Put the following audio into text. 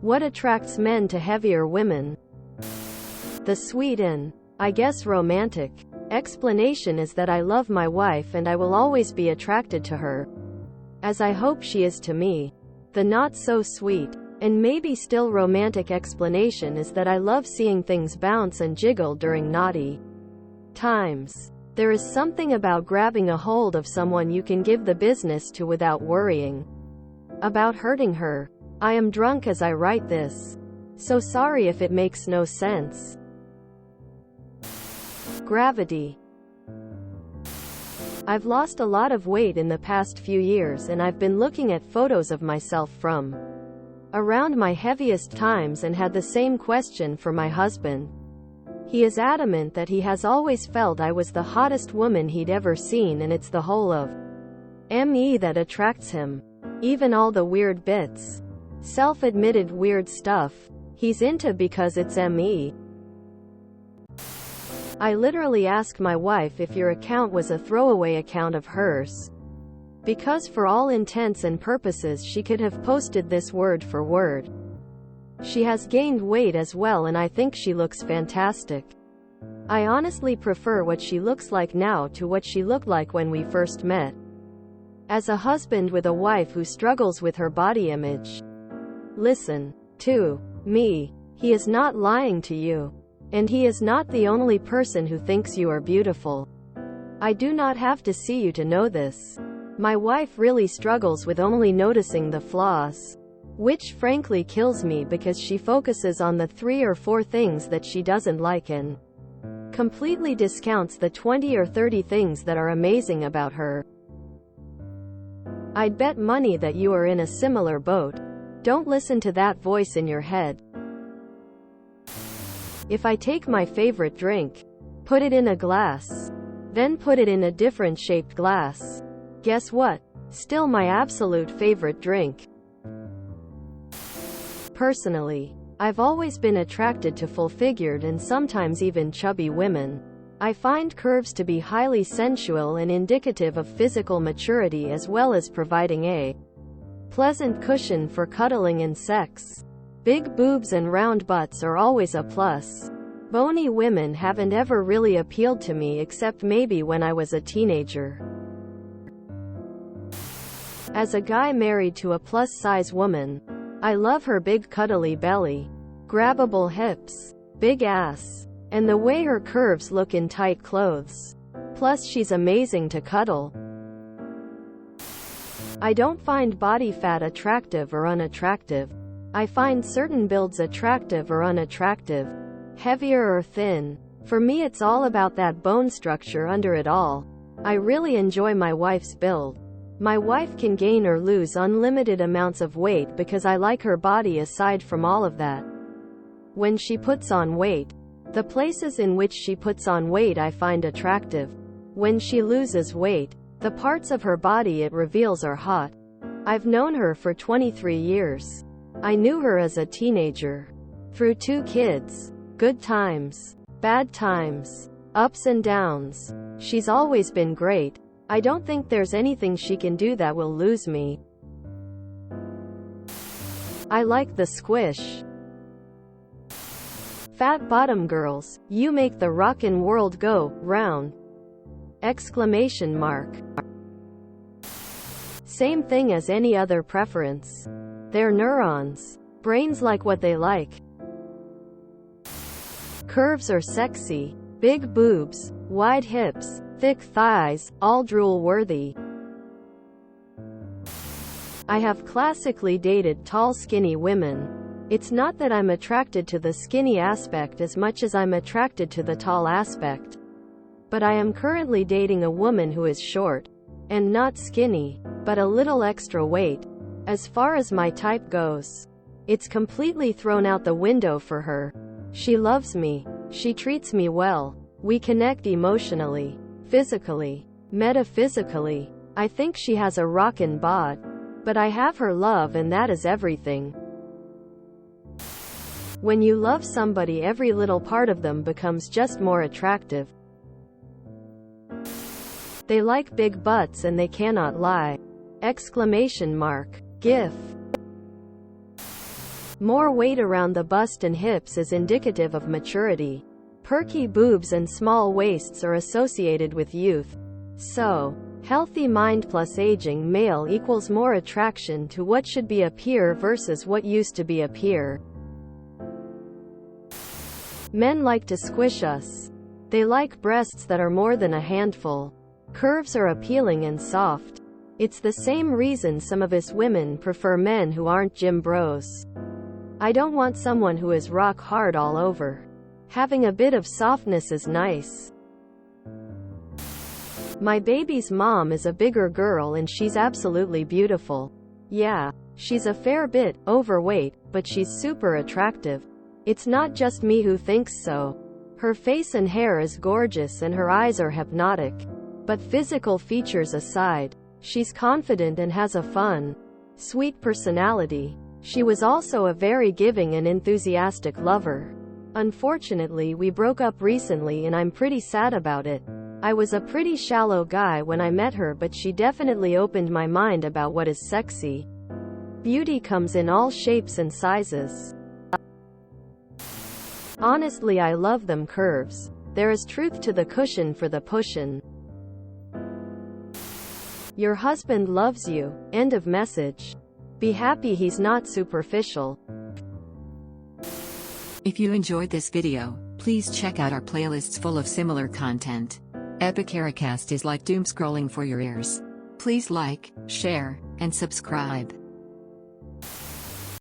What attracts men to heavier women? The sweet and, I guess, romantic explanation is that I love my wife and I will always be attracted to her, as I hope she is to me. The not so sweet, and maybe still romantic explanation is that I love seeing things bounce and jiggle during naughty times. There is something about grabbing a hold of someone you can give the business to without worrying about hurting her. I am drunk as I write this, so sorry if it makes no sense. Gravity. I've lost a lot of weight in the past few years and I've been looking at photos of myself from around my heaviest times and had the same question for my husband. He is adamant that he has always felt I was the hottest woman he'd ever seen, and it's the whole of me that attracts him. Even all the weird bits, self-admitted weird stuff, he's into because it's me. I literally ask my wife if your account was a throwaway account of hers, because for all intents and purposes she could have posted this word for word. She has gained weight as well and I think she looks fantastic. I honestly prefer what she looks like now to what she looked like when we first met. As a husband with a wife who struggles with her body image, listen to me. He is not lying to you. And he is not the only person who thinks you are beautiful. I do not have to see you to know this. My wife really struggles with only noticing the flaws, which frankly kills me because she focuses on the 3 or 4 things that she doesn't like and completely discounts the 20 or 30 things that are amazing about her. I'd bet money that you are in a similar boat. Don't listen to that voice in your head. If I take my favorite drink, put it in a glass, then put it in a different shaped glass, guess what? Still my absolute favorite drink. Personally, I've always been attracted to full-figured and sometimes even chubby women. I find curves to be highly sensual and indicative of physical maturity as well as providing a pleasant cushion for cuddling and sex. Big boobs and round butts are always a plus. Bony women haven't ever really appealed to me except maybe when I was a teenager. As a guy married to a plus-size woman, I love her big cuddly belly, grabbable hips, big ass, and the way her curves look in tight clothes. Plus she's amazing to cuddle. I don't find body fat attractive or unattractive. I find certain builds attractive or unattractive, heavier or thin. For me it's all about that bone structure under it all. I really enjoy my wife's build. My wife can gain or lose unlimited amounts of weight because I like her body aside from all of that. When she puts on weight, the places in which she puts on weight I find attractive. When she loses weight, the parts of her body it reveals are hot. I've known her for 23 years. I knew her as a teenager. Through 2 kids. Good times. Bad times. Ups and downs. She's always been great. I don't think there's anything she can do that will lose me. I like the squish. Fat bottom girls, you make the rockin' world go round! Exclamation mark. Same thing as any other preference. They're neurons. Brains like what they like. Curves are sexy. Big boobs, wide hips, thick thighs, all drool-worthy. I have classically dated tall skinny women. It's not that I'm attracted to the skinny aspect as much as I'm attracted to the tall aspect. But I am currently dating a woman who is short. And not skinny, but a little extra weight. As far as my type goes, it's completely thrown out the window for her. She loves me. She treats me well. We connect emotionally, physically, metaphysically. I think she has a rockin' bod. But I have her love and that is everything. When you love somebody, every little part of them becomes just more attractive. They like big butts and they cannot lie! Exclamation mark. GIF. More weight around the bust and hips is indicative of maturity. Perky boobs and small waists are associated with youth. So, healthy mind plus aging male equals more attraction to what should be a peer versus what used to be a peer. Men like to squish us. They like breasts that are more than a handful. Curves are appealing and soft. It's the same reason some of us women prefer men who aren't gym bros. I don't want someone who is rock hard all over. Having a bit of softness is nice. My baby's mom is a bigger girl and she's absolutely beautiful. Yeah, she's a fair bit overweight, but she's super attractive. It's not just me who thinks so. Her face and hair is gorgeous and her eyes are hypnotic. But physical features aside, she's confident and has a fun, sweet personality. She was also a very giving and enthusiastic lover. Unfortunately, we broke up recently and I'm pretty sad about it. I was a pretty shallow guy when I met her, but she definitely opened my mind about what is sexy. Beauty comes in all shapes and sizes. Honestly, I love them curves. There is truth to the cushion for the pushin'. Your husband loves you. End of message. Be happy he's not superficial. If you enjoyed this video, please check out our playlists full of similar content. Epic Ericast is like doom scrolling for your ears. Please like, share, and subscribe.